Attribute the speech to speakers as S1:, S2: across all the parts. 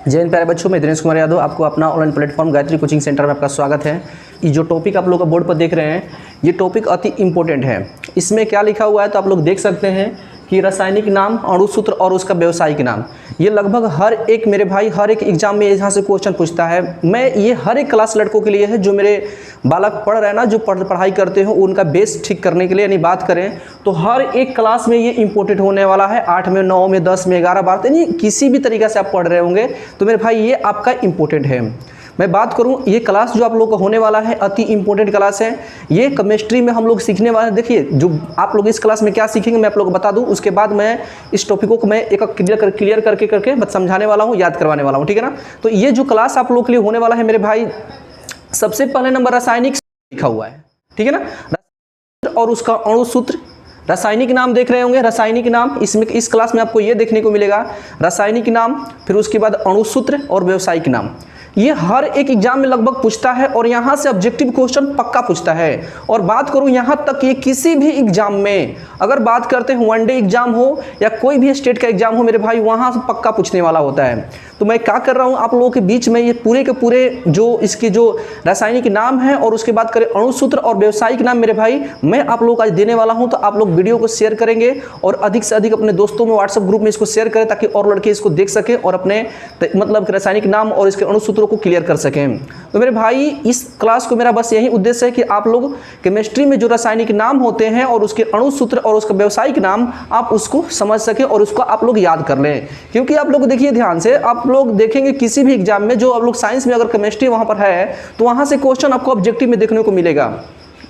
S1: जय हिंद प्यारे बच्चों, मैं दिनेश कुमार यादव आपको अपना online platform Gayatri coaching centre में आपका स्वागत है। ये जो टॉपिक आप लोग का बोर्ड पर देख रहे हैं, ये टॉपिक अति इम्पोर्टेंट है। इसमें क्या लिखा हुआ है तो आप लोग देख सकते हैं कि रासायनिक नाम, अणुसूत्र और उसका व्यावसायिक नाम। ये लगभग हर एक मेरे भाई हर एक एग्जाम में यहाँ से क्वेश्चन पूछता है। मैं ये हर एक क्लास लड़कों के लिए है, जो मेरे बालक पढ़ रहे हैं ना, जो पढ़ाई करते हो, उनका बेस ठीक करने के लिए यानी बात करें तो हर एक क्लास में ये इंपॉर्टेंट होने वाला है। 8 में, 9 में, 10 में, 11, 12 यानी किसी भी तरीक़े से आप पढ़ रहे होंगे तो मेरे भाई ये आपका इंपॉर्टेंट है। मैं बात करूं, ये क्लास जो आप लोग का होने वाला है अति इंपॉर्टेंट क्लास है। ये केमिस्ट्री में हम लोग सीखने वाले हैं। देखिए, जो आप लोग इस क्लास में क्या सीखेंगे मैं आप लोग को बता दूं, उसके बाद मैं इस टॉपिकों को मैं एक क्लियर करके समझाने वाला हूं, याद करवाने वाला हूं, ठीक है ना। तो ये जो क्लास आप लोग के लिए होने वाला है मेरे भाई, सबसे पहले नंबर रासायनिक लिखा हुआ है, ठीक है ना, और उसका अणुसूत्र। रासायनिक नाम देख रहे होंगे, रासायनिक नाम, इसमें इस क्लास में आपको ये देखने को मिलेगा, रासायनिक नाम, फिर उसके बाद अणुसूत्र और व्यावसायिक नाम। ये हर एक एग्जाम में लगभग पूछता है और यहाँ से ऑब्जेक्टिव क्वेश्चन पक्का पूछता है। और बात करूँ यहाँ तक ये किसी भी एग्जाम में, अगर बात करते हैं वनडे एग्जाम हो या कोई भी स्टेट का एग्जाम हो मेरे भाई, वहाँ से पक्का पूछने वाला होता है। तो मैं क्या कर रहा हूँ आप लोगों के बीच में, ये पूरे के पूरे जो इसके जो रासायनिक नाम है और उसके बाद करें अणुसूत्र और व्यावसायिक नाम मेरे भाई, मैं आप लोगों को आज देने वाला हूँ। तो आप लोग वीडियो को शेयर करेंगे और अधिक से अधिक अपने दोस्तों में व्हाट्सएप ग्रुप में इसको शेयर करें, ताकि और लड़के इसको देख सकें और अपने मतलब रासायनिक नाम और इसके अणुसूत्रों को क्लियर कर सकें। तो मेरे भाई इस क्लास को मेरा बस यही उद्देश्य है कि आप लोग केमिस्ट्री में जो रासायनिक नाम होते हैं और उसके अणुसूत्र और उसका व्यावसायिक नाम आप उसको समझ सकें और उसको आप लोग याद कर लें। क्योंकि आप लोग देखिए ध्यान से, आप लोग देखेंगे किसी भी एग्जाम में, जो आप लोग साइंस में अगर केमिस्ट्री वहां पर है तो वहां से क्वेश्चन आपको ऑब्जेक्टिव में देखने को मिलेगा।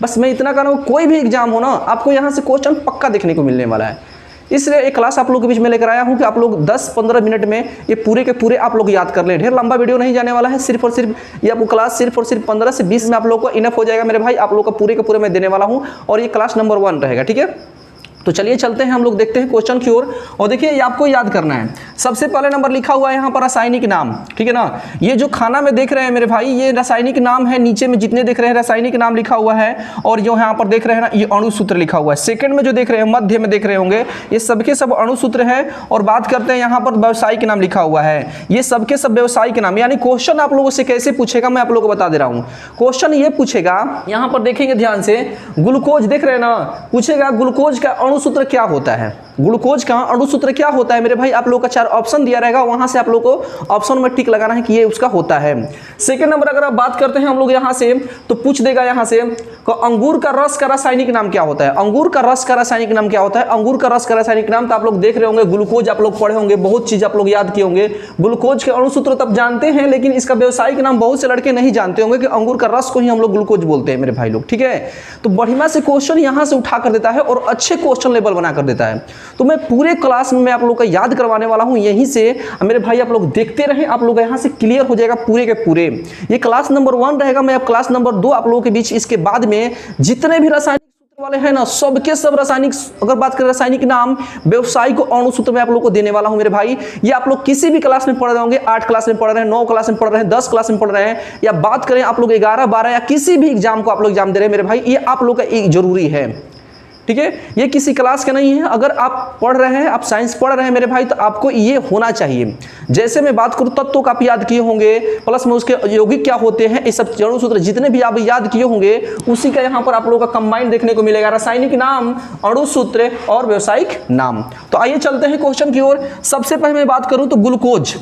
S1: बस मैं इतना कह रहा हूं, कोई भी एग्जाम हो ना, आपको यहां से क्वेश्चन पक्का देखने को मिलने वाला है। इसलिए एक क्लास आप लोग के बीच में लेकर आया हूं कि आप लोग 10-15 मिनट में ये पूरे के पूरे आप लोग याद कर लें। ढेर लंबा वीडियो नहीं जाने वाला है, सिर्फ और सिर्फ ये आपको क्लास सिर्फ और सिर्फ 15 से 20 में आप लोग को इनफ हो जाएगा मेरे भाई। आप लोग का पूरे के पूरे मैं देने वाला हूं और ये क्लास नंबर 1 रहेगा, ठीक है। तो चलिए चलते हैं, हम लोग देखते हैं क्वेश्चन की ओर। और देखिए ये आपको याद करना है। सबसे पहले नंबर लिखा हुआ है यहाँ पर रासायनिक नाम, ठीक है ना। ये जो खाना में देख रहे हैं मेरे भाई, ये रासायनिक नाम है। नीचे में जितने देख रहे हैं रासायनिक नाम लिखा हुआ है, और जो यहाँ पर देख रहे हैं ना, ये अणुसूत्र लिखा हुआ है। सेकंड में जो देख रहे हैं, मध्य में देख रहे होंगे, ये सबके सब अणुसूत्र है। और बात करते हैं यहाँ पर व्यावसायिक नाम लिखा हुआ है, ये सबके सब व्यावसायिक नाम। यानी क्वेश्चन आप लोगों से कैसे पूछेगा मैं आप लोगों को बता दे रहा हूँ। क्वेश्चन ये पूछेगा, यहाँ पर देखेंगे ध्यान से, ग्लूकोज देख रहे हैं ना, पूछेगा ग्लूकोज का अणुसूत्र क्या होता है। ग्लूकोज का अणुसूत्र क्या होता है मेरे भाई, आप लोग का 4 ऑप्शन दिया रहेगा, वहां से आप लोग को ऑप्शन में टिक लगाना है कि ये उसका होता है। सेकंड नंबर अगर आप बात करते हैं हम लोग यहां से, तो पूछ देगा यहां से कि अंगूर का रस का रासायनिक नाम क्या होता है। अंगूर का रस का रासायनिक नाम क्या होता है। अंगूर का रस का रासायनिक नाम तो आप लोग देख रहे होंगे, ग्लूकोज आप लोग पढ़े होंगे, बहुत चीज आप लोग याद किए होंगे। ग्लूकोज के अणुसूत्र तब जानते हैं, लेकिन इसका व्यावसायिक नाम बहुत से लड़के नहीं जानते होंगे कि अंगूर का रस को ही हम लोग ग्लूकोज बोलते हैं मेरे भाई लोग, ठीक है। तो बढ़िया से क्वेश्चन यहां से उठा कर देता है और अच्छे क्वेश्चन लेवल बना कर देता है। तो मैं पूरे क्लास में मैं आप लोग का याद करवाने वाला हूं, यहीं से मेरे भाई आप लोग देखते रहें, आप लोग यहां से क्लियर हो जाएगा पूरे के पूरे। ये क्लास नंबर 1 रहेगा। मैं अब क्लास नंबर 2 आप लोगों के बीच, इसके बाद में जितने भी रासायनिक सूत्र वाले हैं ना, सबके सब रासायनिक, अगर बात करें रासायनिक नाम, व्यावसायिक अणुसूत्र में आप लोग को देने वाला हूं मेरे भाई। ये आप लोग किसी भी क्लास में पढ़ रहे होंगे, 8 क्लास में पढ़ रहे हैं, 9 क्लास में पढ़ रहे हैं, 10 क्लास में पढ़ रहे हैं, या बात करें आप लोग 11, 12 या किसी भी एग्जाम को आप लोग एग्जाम दे रहे हैं मेरे भाई, ये आप लोग का एक जरूरी है, ठीक है। ये किसी क्लास का नहीं है। अगर आप पढ़ रहे हैं, आप साइंस पढ़ रहे हैं मेरे भाई, तो आपको ये होना चाहिए। जैसे मैं बात करूं, तत्व को आप याद किए होंगे, प्लस में उसके यौगिक क्या होते हैं, ये सब अणुसूत्र जितने भी आप याद किए होंगे, उसी का यहाँ पर आप लोगों का कंबाइंड देखने को मिलेगा, रासायनिक नाम, अणुसूत्र और व्यावसायिक नाम। तो आइए चलते हैं क्वेश्चन की ओर। सबसे पहले मैं बात करूं तो ग्लूकोज,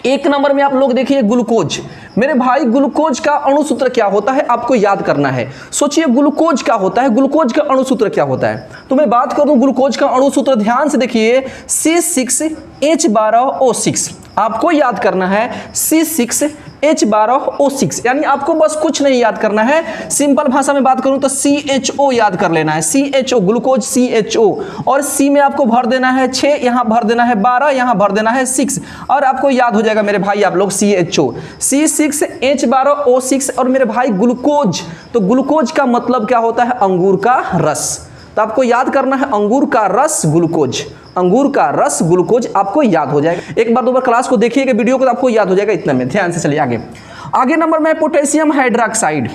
S1: 1 नंबर में आप लोग देखिए ग्लूकोज। मेरे भाई ग्लूकोज का अणुसूत्र क्या होता है आपको याद करना है। सोचिए ग्लूकोज क्या होता है, ग्लूकोज का अणुसूत्र क्या होता है। तो मैं बात करूं ग्लूकोज का अणुसूत्र, ध्यान से देखिए, C6H12O6 आपको याद करना है। C6H12O6 यानी आपको बस कुछ नहीं याद करना है, सिंपल भाषा में बात करूं तो CHO याद कर लेना है। CHO ग्लूकोज CHO, और C में आपको भर देना है 6, यहां भर देना है 12, यहां भर देना है 6, और आपको याद हो जाएगा मेरे भाई आप लोग CHO, C6H12O6। और मेरे भाई ग्लूकोज, तो ग्लूकोज का मतलब क्या होता है, अंगूर का रस। तो आपको याद करना है अंगूर का रस ग्लूकोज, अंगूर का रस ग्लूकोज आपको याद हो जाएगा। एक बार 2 बार क्लास को देखिएगा, वीडियो को, तो आपको याद हो जाएगा इतना में। ध्यान से चलिए आगे नंबर में पोटेशियम हाइड्रोक्साइड।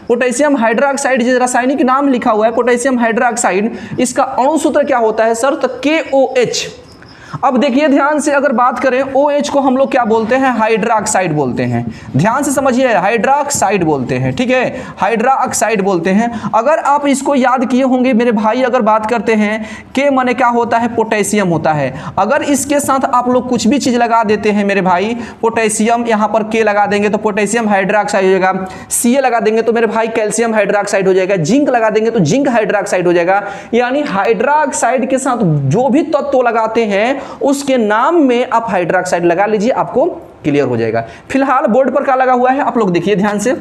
S1: पोटेशियम हाइड्रोक्साइड जो रासायनिक नाम लिखा हुआ है पोटेशियम हाइड्रोक्साइड, इसका अणुसूत्र क्या होता है सर, तो KOH। अब देखिए ध्यान से, अगर बात करें OH को हम लोग क्या बोलते हैं, हाइड्रोक्साइड बोलते हैं। ध्यान से समझिए, हाइड्रोक्साइड बोलते हैं, ठीक है, हाइड्रोक्साइड बोलते हैं। अगर आप इसको याद किए होंगे मेरे भाई, अगर बात करते हैं के माने क्या होता है, पोटेशियम होता है। अगर इसके साथ आप लोग कुछ भी चीज लगा देते हैं मेरे भाई, पोटेशियम यहाँ पर के लगा देंगे तो पोटेशियम हाइड्रोक्साइड हो जाएगा, Ca लगा देंगे तो मेरे भाई कैल्शियम हाइड्रोक्साइड हो जाएगा, जिंक लगा देंगे तो जिंक हाइड्रोक्साइड हो जाएगा। यानी हाइड्रोक्साइड के साथ जो भी तत्व लगाते हैं उसके नाम में आप हाइड्रोक्साइड लगा लीजिए, आपको क्लियर हो जाएगा। फिलहाल बोर्ड पर क्या लगा हुआ है आप लोग देखिए ध्यान से,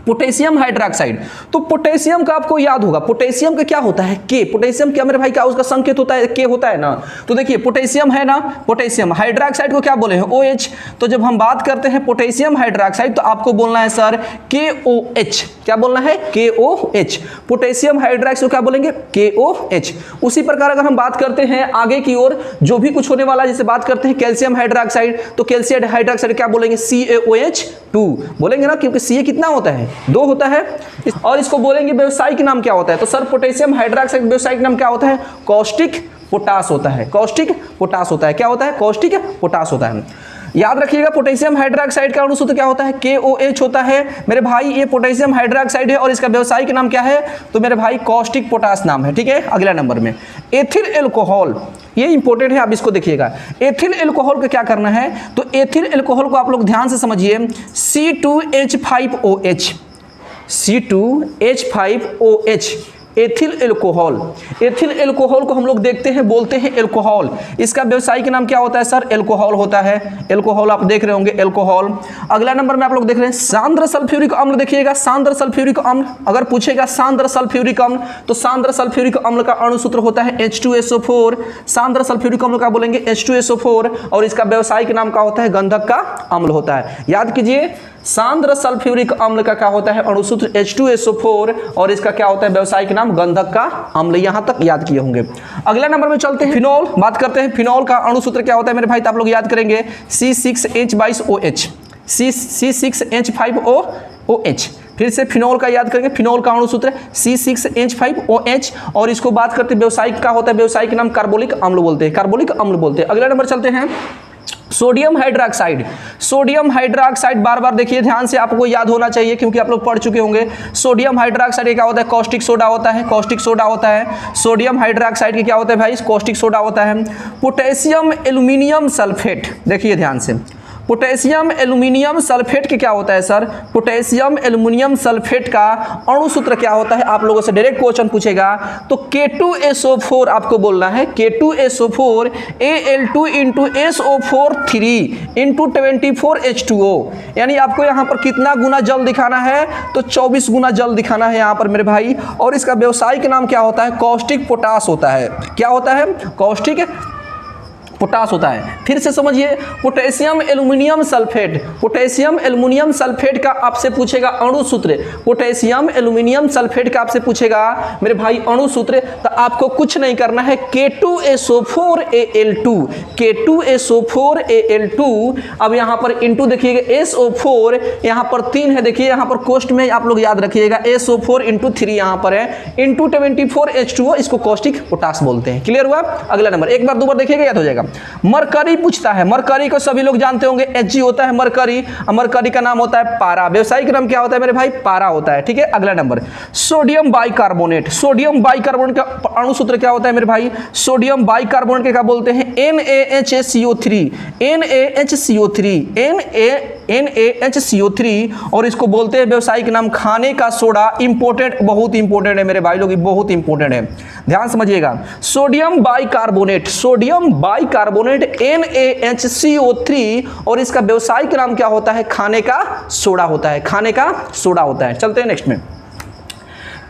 S1: पोटेशियम हाइड्रोक्साइड। तो पोटेशियम का आपको याद होगा, पोटेशियम का क्या होता है, के। पोटेशियम क्या मेरे भाई, क्या उसका संकेत होता है, के होता है ना। तो देखिए पोटेशियम है ना, पोटेशियम हाइड्रोक्साइड को क्या बोले हैं, OH। तो जब हम बात करते हैं पोटेशियम हाइड्रोक्साइड तो आपको बोलना है सर KOH। क्या बोलना है, KOH। पोटेशियम हाइड्रोक्साइड को क्या बोलेंगे, KOH। उसी प्रकार अगर हम बात करते हैं आगे की ओर जो भी कुछ होने वाला है, जैसे बात करते हैं कैल्शियम हाइड्रोक्साइड तो कैल्शियम हाइड्रोक्साइड क्या बोलेंगे, CaOH2 बोलेंगे ना, क्योंकि Ca कितना होता है, 2 होता है। और इसको बोलेंगे व्यवसायिक नाम क्या होता है, तो सर पोटेशियम हाइड्रोक्साइड व्यवसायिक नाम क्या होता है, कॉस्टिक पोटास होता है। कॉस्टिक पोटास होता है, क्या होता है, कॉस्टिक पोटास होता है। याद रखिएगा पोटेशियम हाइड्रोक्साइड का अणुसूत्र क्या होता है, KOH होता है मेरे भाई। ये पोटेशियम हाइड्रोक्साइड है और इसका व्यवसायिक नाम क्या है, तो मेरे भाई कॉस्टिक पोटास नाम है, ठीक है। अगला नंबर में एथिल एल्कोहल, ये इंपॉर्टेंट है, आप इसको देखिएगा। एथिल एल्कोहल का क्या करना है, तो एथिल एल्कोहल को आप लोग ध्यान से समझिए, C2H5OH, C2H5OH ethyl alcohol. Ethyl alcohol को हम लोग देखते हैं, बोलते हैं एल्कोहल। इसका व्यवसायिक नाम क्या होता है सर, एल्कोहल होता है। एल्कोहल आप देख रहे होंगे, एल्कोहल। अगला नंबर में आप लोग देख रहे हैं सांद्र सल्फ्यूरिक अम्ल। देखिएगा सांद्र सल्फ्यूरिक अम्ल, अगर पूछेगा सांद्र सल्फ्यूरिक अम्ल तो सांद्र सल्फ्यूरिक अम्ल का अणुसूत्र होता है H2SO4। सांद्र सल्फ्यूरिक अम्ल का बोलेंगे H2SO4 और इसका व्यवसायिक नाम क्या होता है, गंधक का अम्ल होता है। याद कीजिए सांद्र सल्फ्यूरिक अम्ल का क्या होता है, अणुसूत्र H2SO4 और इसका क्या होता है, व्यवसायिक नाम गंधक का अम्ल। यहां तक याद किए होंगे। अगला नंबर में चलते हैं फिनोल, बात करते हैं फिनोल का अणुसूत्र क्या होता है मेरे भाई, तो आप लोग याद करेंगे C6H22OH, C6H5OH। फिर से फिनोल का याद करेंगे, फिनोल का अणुसूत्र C6H5OH और इसको बात करते हैं व्यवसायिक का होता है, व्यवसायिक नाम कार्बोलिक अम्ल बोलते हैं, कार्बोलिक अम्ल बोलते हैं। अगला नंबर चलते हैं सोडियम हाइड्रोक्साइड। सोडियम हाइड्रोक्साइड बार बार देखिए ध्यान से, आपको याद होना चाहिए क्योंकि आप लोग पढ़ चुके होंगे। सोडियम हाइड्रोक्साइड क्या होता है, कॉस्टिक सोडा होता है, कॉस्टिक सोडा होता है। सोडियम हाइड्रोक्साइड क्या होता है भाई, कॉस्टिक सोडा होता है। पोटेशियम एल्यूमिनियम सल्फेट, देखिए ध्यान से, पोटेशियम एल्यूमिनियम सल्फेट के क्या होता है सर, पोटेशियम एल्यूमिनियम सल्फेट का अणुसूत्र क्या होता है, आप लोगों से डायरेक्ट क्वेश्चन पूछेगा तो K2SO4 आपको बोलना है, K2SO4 Al2 × SO4 3 × 24H2O। यानी आपको यहाँ पर कितना गुना जल दिखाना है, तो 24 गुना जल दिखाना है यहाँ पर मेरे भाई। और इसका व्यवसायिक नाम क्या होता है, कॉस्टिक पोटास होता है। क्या होता है, कॉस्टिक पोटास होता है। फिर से समझिए, potassium aluminium sulphate, potassium aluminium sulphate का आपसे पूछेगा अणुसूत्र, पोटेशियम एल्यूमिनियम सल्फेट का आपसे पूछेगा मेरे भाई अणुसूत्र, तो आपको कुछ नहीं करना है, K2SO4Al2, K2SO4Al2। अब यहाँ पर इंटू देखिएगा SO4 यहाँ पर 3 है, देखिए यहाँ पर कोष्ठ में आप लोग याद रखिएगा SO4 × 3 यहाँ पर है, × 24H2O, इसको कॉस्टिक पोटास बोलते हैं। क्लियर हुआ। अगला नंबर एक बार दो बार देखिएगा याद हो जाएगा। मरकरी पूछता है, मरकरी को सभी लोग जानते होंगे, Hg होता है मरकरी। मरकरी का नाम होता है पारा, व्यवसायिक नाम क्या होता है मेरे भाई, पारा होता है, ठीक है। अगला number sodium bicarbonate. Sodium bicarbonate का अणुसूत्र क्या होता है मेरे भाई, सोडियम बाइकार्बोनेट के क्या बोलते हैं, NaHCO3, NaHCO3, NaHCO3 और इसको बोलते हैं व्यवसायिक नाम खाने का सोडा। इंपॉर्टेंट, बहुत इंपॉर्टेंट है मेरे भाई लोग, बहुत इंपॉर्टेंट है, ध्यान समझिएगा। Sodium bicarbonate, sodium bicarbonate NaHCO3 और इसका व्यवसायिक नाम क्या होता है, खाने का सोडा होता है, खाने का सोडा होता है। चलते हैं नेक्स्ट में,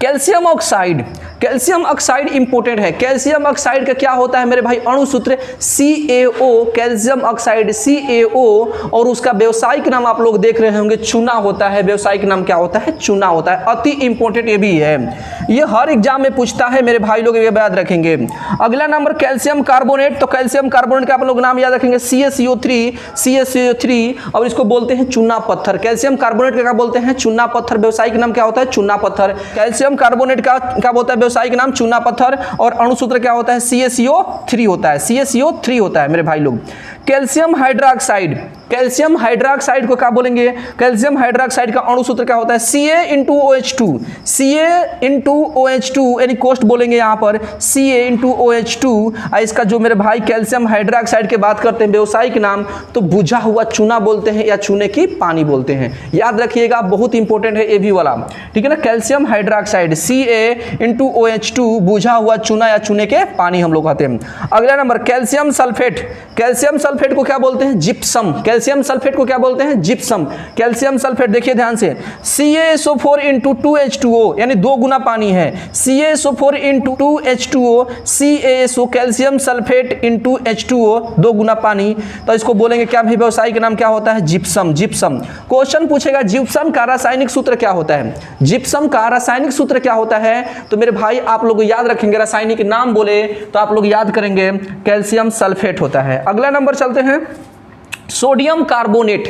S1: calcium oxide. Calcium oxide important है। कैल्शियम ऑक्साइड का क्या होता है मेरे भाई, अणुसूत्र CaO, कैल्शियम ऑक्साइड CaO और उसका व्यवसायिक नाम आप लोग देख रहे होंगे, चूना होता है। व्यवसायिक नाम क्या होता है, चूना होता है। अति इंपॉर्टेंट ये भी है, ये हर एग्जाम में पूछता है मेरे भाई लोग, ये याद रखेंगे। अगला नंबर कैल्शियम कार्बोनेट। तो कैल्शियम कार्बोनेट का आप लोग नाम याद रखेंगे, CaCO3 और इसको बोलते हैं चूना पत्थर। कैल्शियम कार्बोनेट का क्या बोलते हैं, चूना पत्थर। व्यवसायिक नाम क्या होता है, चूना पत्थर। कैल्शियम कार्बोनेट का क्या बोलता है व्यवसायिक व्यवसायिक नाम चूना पत्थर, और अणुसूत्र क्या होता है CaCO3 होता है, CaCO3 होता है मेरे भाई लोग। कैल्शियम हाइड्रोक्साइड, कैल्शियम हाइड्रोक्साइड को क्या बोलेंगे, कैल्शियम हाइड्रोक्साइड का अणुसूत्र क्या होता है Ca*OH2, Ca*OH2 यानी कोष्ट बोलेंगे यहाँ पर Ca*OH2। इसका जो मेरे भाई कैल्शियम हाइड्रोक्साइड के बात करते हैं व्यवसायिक नाम तो बुझा हुआ चूना बोलते हैं या चूने की पानी बोलते हैं, याद रखिएगा बहुत इंपॉर्टेंट है ये भी वाला, ठीक है ना। कैल्शियम हाइड्रोक्साइड Ca*OH2 बुझा हुआ चूना या चूने के पानी हम लोग कहते हैं। अगला number calcium sulphate, calcium sulphate को क्या बोलते हैं जिप्सम, कैल्शियम सल्फेट को क्या बोलते हैं जिप्सम। कैल्शियम सल्फेट देखिए ध्यान से CaSO4 × 2H2O यानी 2 गुना पानी है, CaSO4 × 2H2O, CaSO calcium sulphate × H2O 2 गुना पानी, तो इसको बोलेंगे क्या भाई व्यवसायिक नाम क्या होता है जिप्सम, जिप्सम। क्वेश्चन पूछेगा जिप्सम का रासायनिक सूत्र क्या होता है, जिप्सम का रासायनिक सूत्र क्या होता है, तो मेरे भाई आप लोग याद रखेंगे रासायनिक नाम बोले तो आप लोग याद करेंगे कैल्शियम सल्फेट होता है। अगला नंबर चलते हैं सोडियम कार्बोनेट,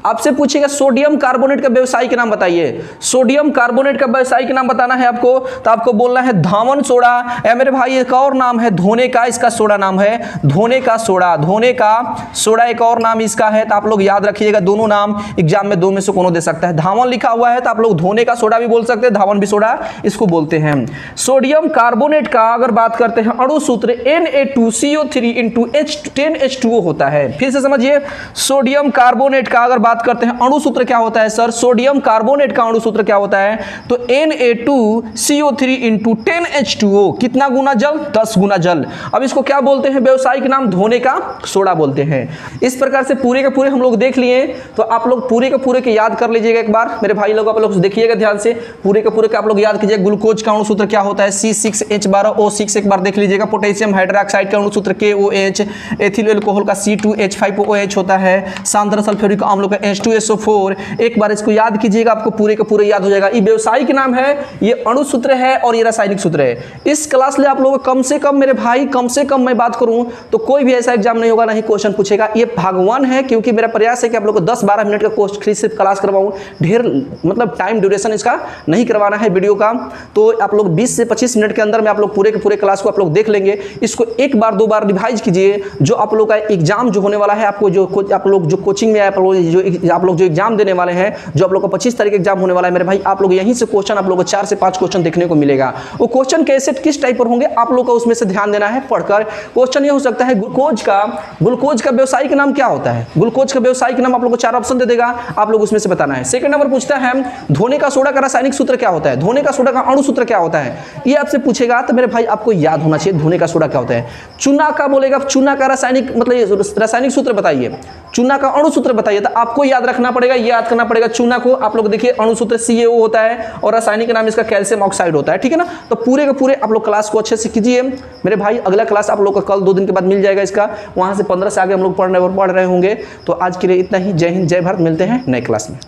S1: आपसे पूछेगा सोडियम कार्बोनेट का व्यवसायिक नाम बताइए, सोडियम कार्बोनेट का व्यवसायिक नाम बताना है आपको, तो आपको बोलना है धावन सोडा, या मेरे भाई एक और नाम है धोने का, इसका सोडा नाम है धोने का सोडा, धोने का सोडा एक और नाम इसका है, तो आप लोग याद रखिएगा दोनों नाम एग्जाम में दो में से कोनो दे सकता है। धावन लिखा हुआ है तो आप लोग धोने का सोडा भी बोल सकते हैं, धावन भी सोडा इसको बोलते हैं। सोडियम कार्बोनेट का अगर बात करते हैं अणुसूत्र Na2CO3 × 10H2O होता है। फिर से समझिए सोडियम कार्बोनेट का अगर बात करते हैं अणुसूत्र क्या होता है सर, सोडियम कार्बोनेट का अणुसूत्र क्या होता है तो Na2CO3 × 10H2O, कितना गुना जल 10 गुना जल। अब इसको क्या बोलते हैं व्यवसायिक नाम धोने का सोडा बोलते हैं। इस प्रकार से पूरे के पूरे हम लोग देख लिए, तो आप लोग पूरे के पूरे के याद कर लीजिएगा एक बार मेरे भाई लोग, आप लोग देखिएगा ध्यान से पूरे के पूरे के आप लोग याद कीजिए। ग्लूकोज का अणुसूत्र क्या होता है C6H12O6, एक बार देख लीजिएगा। पोटेशियम हाइड्रोक्साइड का अणुसूत्र KOH, एथिल अल्कोहल का C2H5OH होता है, सांद्र सल्फ्यूरिक अम्ल का H2SO4, एक बार इसको याद कीजिएगा आपको पूरे के पूरे याद हो जाएगा। ये व्यवसायिक नाम है, ये अणुसूत्र है और ये रासायनिक सूत्र है। इस क्लास में आप लोगों को कम से कम मेरे भाई कम से कम मैं बात करूं तो कोई भी ऐसा एग्जाम नहीं होगा नहीं क्वेश्चन पूछेगा। ये भगवान है क्योंकि मेरा प्रयास है कि आप लोगों को 10-12 मिनट का कोर्स फ्री सिर्फ क्लास करवाऊं, ढेर मतलब टाइम ड्यूरेशन इसका नहीं करवाना है वीडियो का। तो आप लोग 20 से 25 मिनट के अंदर में आप लोग पूरे के पूरे क्लास को आप लोग देख लेंगे। इसको एक बार दो बार रिवाइज कीजिए, जो आप लोग का एग्जाम जो होने वाला है, आपको जो आप लोग जो कोचिंग में आप लोग जो एग्जाम देने वाले हैं, जो आप लोग का 25 तारीख एग्जाम होने वाला है मेरे भाई, आप लोग यहीं से क्वेश्चन आप लोग को 4 से 5 क्वेश्चन देखने को मिलेगा। वो क्वेश्चन कैसे किस टाइप पर होंगे आप लोग का उसमें से ध्यान देना है पढ़कर। क्वेश्चन ये हो सकता है ग्लूकोज का व्यवसायिक नाम क्या होता है, ग्लूकोज का व्यवसायिक नाम आप लोग को 4 ऑप्शन दे देगा, आप लोग उसमें से बताना है। सेकंड नंबर पूछता है धोने का सोडा का रासायनिक सूत्र क्या होता है, धोने का सोडा का अणुसूत्र क्या होता है, ये आपसे पूछेगा तो मेरे भाई आपको याद होना चाहिए धोने का सोडा क्या होता है। चूना का बोलेगा, चूना का रासायनिक मतलब रासायनिक सूत्र बताइए, चूना का अणुसूत्र बताइए, तो आपको याद रखना पड़ेगा, ये याद करना पड़ेगा। चूना को आप लोग देखिए अणुसूत्र CaO होता है और रासायनिक नाम इसका कैल्शियम ऑक्साइड होता है, ठीक है ना। तो पूरे के पूरे आप लोग क्लास को अच्छे से कीजिए मेरे भाई। अगला क्लास आप लोग का कल 2 दिन के बाद मिल जाएगा इसका, वहां से 15 से आगे हम लोग पढ़ रहे होंगे। तो आज के लिए इतना ही। जय हिंद, जय भारत, मिलते हैं नए क्लास में।